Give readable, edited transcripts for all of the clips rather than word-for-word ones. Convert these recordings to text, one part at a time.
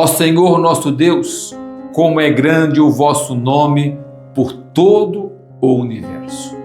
Ó Senhor nosso Deus, como é grande o vosso nome por todo o universo.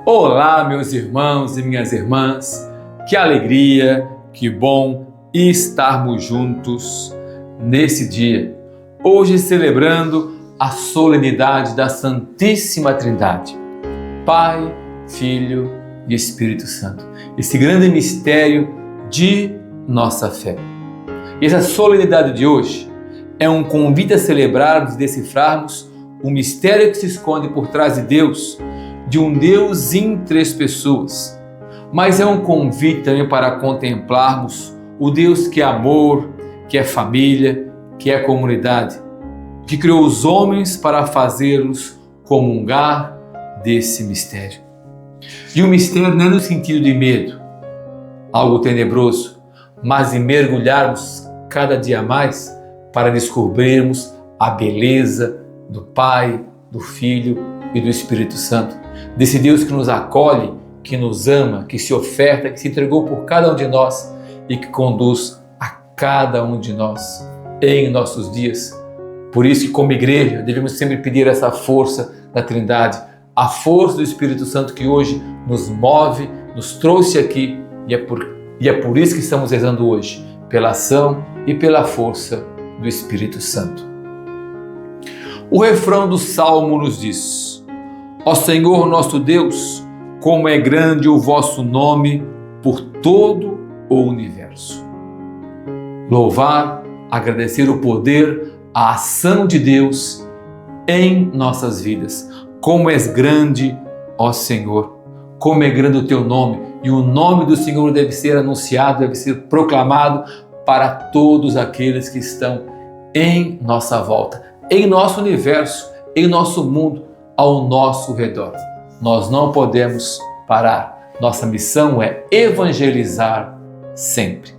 Olá, meus irmãos e minhas irmãs, que alegria, que bom estarmos juntos nesse dia, hoje celebrando a solenidade da Santíssima Trindade, Pai, Filho e Espírito Santo, esse grande mistério de nossa fé. E essa solenidade de hoje é um convite a celebrarmos e decifrarmos o mistério que se esconde por trás de Deus, de um Deus em três pessoas, mas é um convite também para contemplarmos o Deus que é amor, que é família, que é comunidade, que criou os homens para fazê-los comungar desse mistério. E o mistério não é no sentido de medo, algo tenebroso, mas em mergulharmos cada dia mais para descobrirmos a beleza do Pai, do Filho e do Espírito Santo, desse Deus que nos acolhe, que nos ama, que se oferta, que se entregou por cada um de nós e que conduz a cada um de nós em nossos dias. Por isso que, como igreja, devemos sempre pedir essa força da Trindade, a força do Espírito Santo que hoje nos move, nos trouxe aqui, e é por isso que estamos rezando hoje, pela ação e pela força do Espírito Santo. O refrão do Salmo nos diz: Ó Senhor nosso Deus, como é grande o vosso nome por todo o universo. Louvar, agradecer o poder, a ação de Deus em nossas vidas. Como és grande, ó Senhor, como é grande o teu nome, e o nome do Senhor deve ser anunciado, deve ser proclamado para todos aqueles que estão em nossa volta, em nosso universo, em nosso mundo, ao nosso redor. Nós não podemos parar. Nossa missão é evangelizar sempre.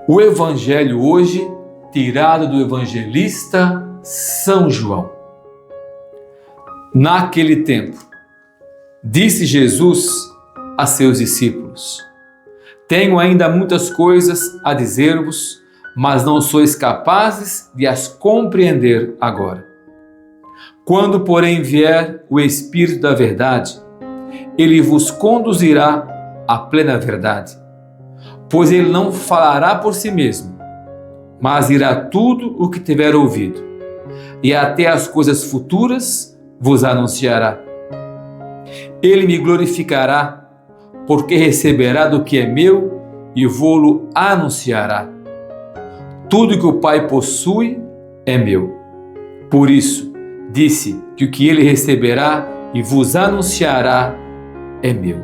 O Evangelho hoje, tirado do evangelista São João. Naquele tempo, disse Jesus a seus discípulos: Tenho ainda muitas coisas a dizer-vos, mas não sois capazes de as compreender agora. Quando, porém, vier o Espírito da verdade, ele vos conduzirá à plena verdade, pois ele não falará por si mesmo, mas dirá tudo o que tiver ouvido, e até as coisas futuras vos anunciará. Ele me glorificará, porque receberá do que é meu e vô-lo anunciará. Tudo que o Pai possui é meu. Por isso, disse que o que ele receberá e vos anunciará é meu.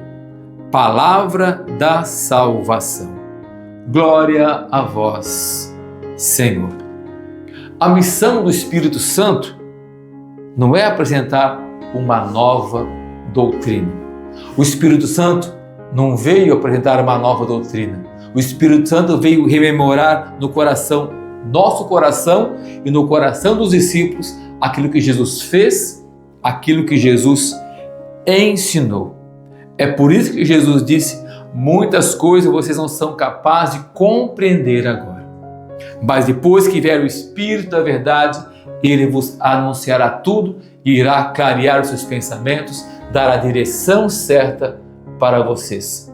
Palavra da salvação. Glória a vós, Senhor. A missão do Espírito Santo não é apresentar uma nova doutrina. O Espírito Santo não veio apresentar uma nova doutrina. O Espírito Santo veio rememorar no coração, nosso coração e no coração dos discípulos, aquilo que Jesus fez, aquilo que Jesus ensinou. É por isso que Jesus disse: muitas coisas vocês não são capazes de compreender agora. Mas depois que vier o Espírito da verdade, ele vos anunciará tudo e irá clarear os seus pensamentos, dar a direção certa para vocês.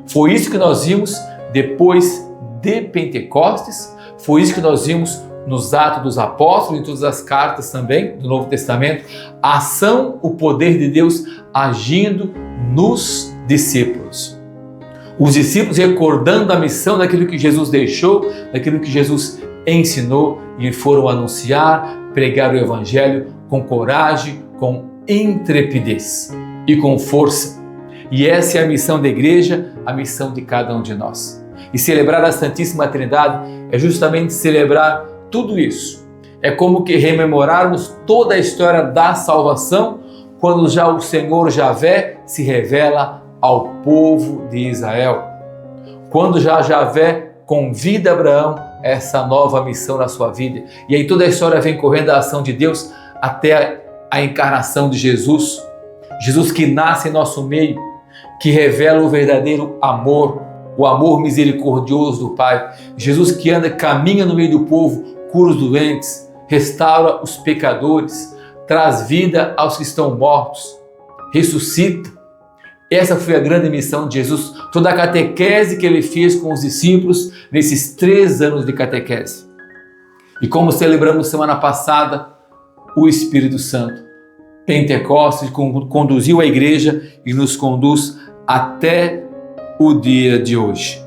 Foi isso que nós vimos depois de Pentecostes, foi isso que nós vimos nos Atos dos Apóstolos e todas as cartas também do Novo Testamento, a ação, o poder de Deus agindo nos discípulos. Os discípulos recordando a missão daquilo que Jesus deixou, daquilo que Jesus ensinou, e foram anunciar, pregar o Evangelho com coragem, com intrepidez e com força. E essa é a missão da igreja, a missão de cada um de nós. E celebrar a Santíssima Trindade é justamente celebrar tudo isso. É como que rememorarmos toda a história da salvação, quando já o Senhor Javé se revela ao povo de Israel. Quando já Javé convida Abraão a essa nova missão na sua vida. E aí toda a história vem correndo a ação de Deus até a encarnação de Jesus, Jesus que nasce em nosso meio, que revela o verdadeiro amor, o amor misericordioso do Pai, Jesus que anda, caminha no meio do povo, cura os doentes, restaura os pecadores, traz vida aos que estão mortos, ressuscita. Essa foi a grande missão de Jesus, toda a catequese que ele fez com os discípulos nesses 3 anos de catequese. E como celebramos semana passada, o Espírito Santo, Pentecostes, conduziu a igreja e nos conduz até o dia de hoje.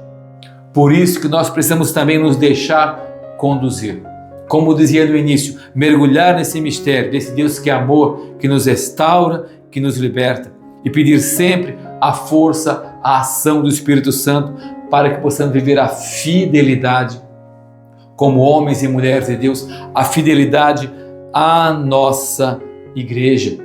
Por isso que nós precisamos também nos deixar conduzir. Como dizia no início, mergulhar nesse mistério, desse Deus que é amor, que nos restaura, que nos liberta. E pedir sempre a força, a ação do Espírito Santo para que possamos viver a fidelidade como homens e mulheres de Deus, a fidelidade à nossa igreja.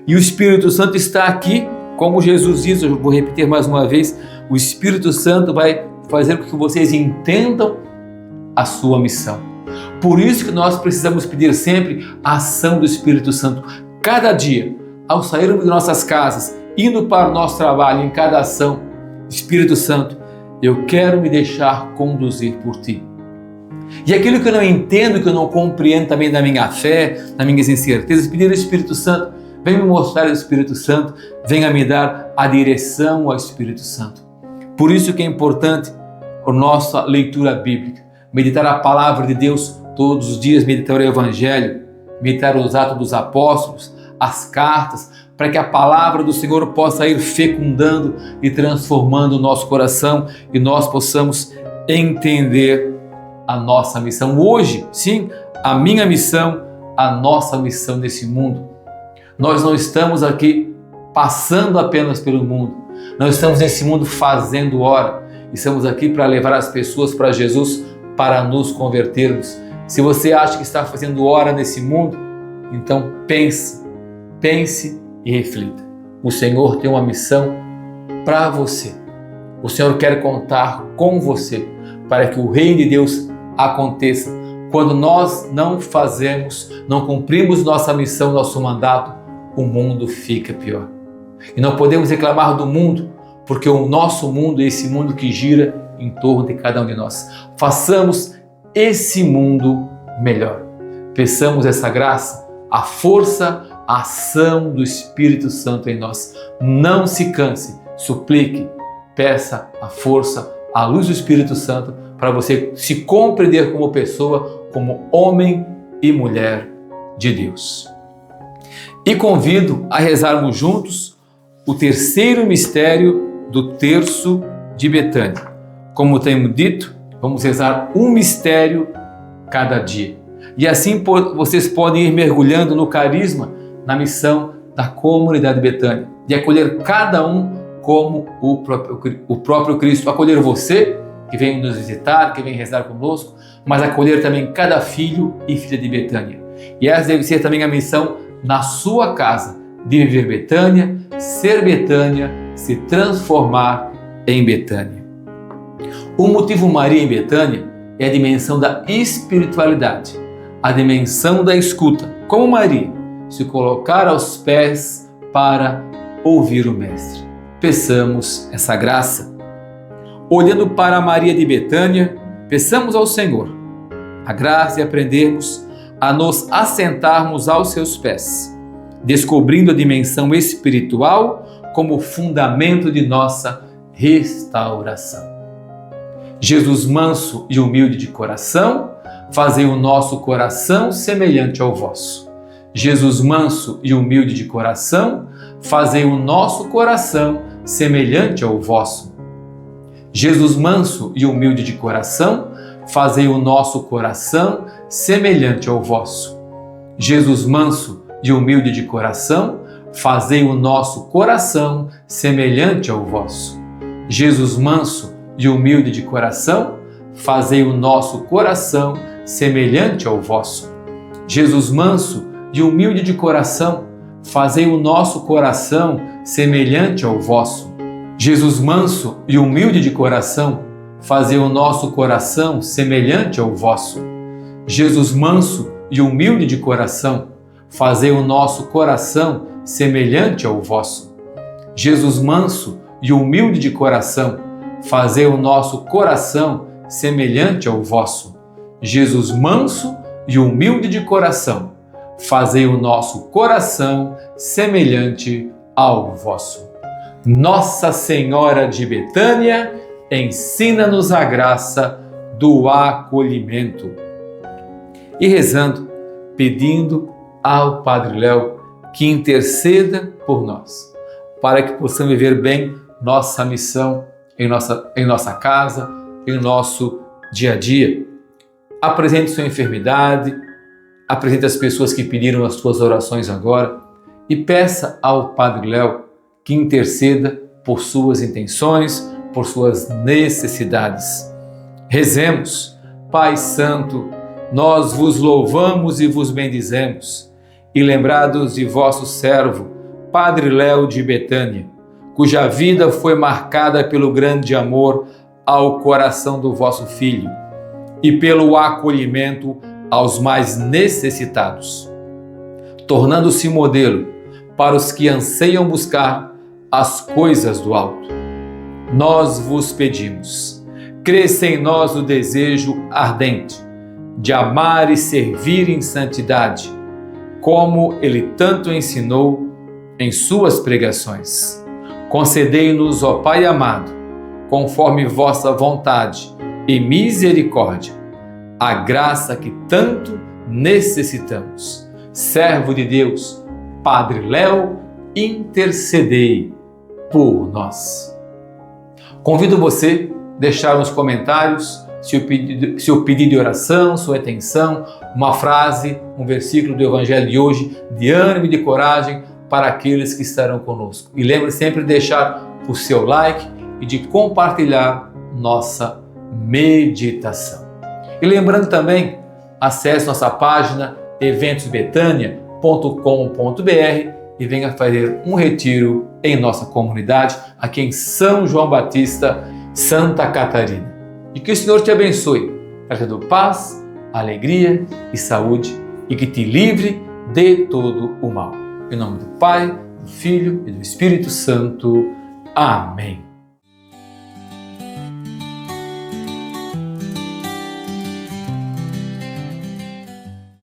E o Espírito Santo está aqui, como Jesus diz, eu vou repetir mais uma vez, o Espírito Santo vai fazer com que vocês entendam a sua missão. Por isso que nós precisamos pedir sempre a ação do Espírito Santo. Cada dia, ao sairmos de nossas casas, indo para o nosso trabalho, em cada ação, Espírito Santo, eu quero me deixar conduzir por Ti. E aquilo que eu não entendo, que eu não compreendo também da minha fé, das minhas incertezas, pedir ao Espírito Santo, venha me mostrar o Espírito Santo, venha me dar a direção ao Espírito Santo. Por isso que é importante a nossa leitura bíblica, meditar a palavra de Deus todos os dias, meditar o Evangelho, meditar os Atos dos Apóstolos, as cartas, para que a palavra do Senhor possa ir fecundando e transformando o nosso coração e nós possamos entender a nossa missão. Hoje, sim, a minha missão, a nossa missão nesse mundo. Nós não estamos aqui passando apenas pelo mundo, nós estamos nesse mundo fazendo hora, estamos aqui para levar as pessoas para Jesus, para nos convertermos. Se você acha que está fazendo hora nesse mundo, então pense e reflita. O Senhor tem uma missão para você. O Senhor quer contar com você para que o reino de Deus aconteça. Quando nós não fazemos, não cumprimos nossa missão, nosso mandato, o mundo fica pior. E não podemos reclamar do mundo, porque o nosso mundo é esse mundo que gira em torno de cada um de nós. Façamos esse mundo melhor. Peçamos essa graça, a força, a ação do Espírito Santo em nós. Não se canse, suplique, peça a força, a luz do Espírito Santo para você se compreender como pessoa, como homem e mulher de Deus. E convido a rezarmos juntos o terceiro mistério do terço de Betânia. Como temos dito, vamos rezar um mistério cada dia. E assim vocês podem ir mergulhando no carisma, na missão da comunidade Betânia, de acolher cada um como o próprio Cristo, acolher você que vem nos visitar, que vem rezar conosco, mas acolher também cada filho e filha de Betânia. E essa deve ser também a missão na sua casa, de viver Betânia, ser Betânia, se transformar em Betânia. O motivo Maria em Betânia é a dimensão da espiritualidade, a dimensão da escuta, como Maria, se colocar aos pés para ouvir o Mestre. Peçamos essa graça. Olhando para Maria de Betânia, peçamos ao Senhor a graça de aprendermos a nos assentarmos aos seus pés, descobrindo a dimensão espiritual como fundamento de nossa restauração. Jesus manso e humilde de coração, fazei o nosso coração semelhante ao vosso. Jesus manso e humilde de coração, fazei o nosso coração semelhante ao vosso. Jesus manso e humilde de coração, fazei o nosso coração semelhante ao vosso. Jesus manso e humilde de coração, fazei o nosso coração semelhante ao vosso. Jesus manso e humilde de coração, fazei o nosso coração semelhante ao vosso. Jesus manso e humilde de coração, fazei o nosso coração semelhante ao vosso. Jesus manso e humilde de coração, fazei o nosso coração semelhante ao vosso. Jesus manso e humilde de coração, fazei o nosso coração semelhante ao vosso. Jesus manso e humilde de coração, fazei o nosso coração semelhante ao vosso. Jesus manso e humilde de coração, fazei o nosso coração semelhante ao vosso. Nossa Senhora de Betânia, ensina-nos a graça do acolhimento. E rezando, pedindo ao Padre Léo que interceda por nós, para que possamos viver bem nossa missão em nossa casa, em nosso dia a dia. Apresente sua enfermidade, apresente as pessoas que pediram as suas orações agora e peça ao Padre Léo que interceda por suas intenções, por suas necessidades. Rezemos. Pai Santo, nós vos louvamos e vos bendizemos, e lembrados de vosso servo, Padre Léo de Betânia, cuja vida foi marcada pelo grande amor ao coração do vosso Filho e pelo acolhimento aos mais necessitados, tornando-se modelo para os que anseiam buscar as coisas do alto. Nós vos pedimos, cresça em nós o desejo ardente de amar e servir em santidade, como ele tanto ensinou em suas pregações. Concedei-nos, ó Pai amado, conforme vossa vontade e misericórdia, a graça que tanto necessitamos. Servo de Deus, Padre Léo, intercedei por nós. Convido você a deixar nos comentários seu pedido de oração, sua intenção, uma frase, um versículo do Evangelho de hoje, de ânimo e de coragem para aqueles que estarão conosco. E lembre sempre de deixar o seu like e de compartilhar nossa meditação. E lembrando também, acesse nossa página eventosbetania.com.br e venha fazer um retiro em nossa comunidade aqui em São João Batista, Santa Catarina. E que o Senhor te abençoe, trazendo paz, alegria e saúde, e que te livre de todo o mal. Em nome do Pai, do Filho e do Espírito Santo. Amém.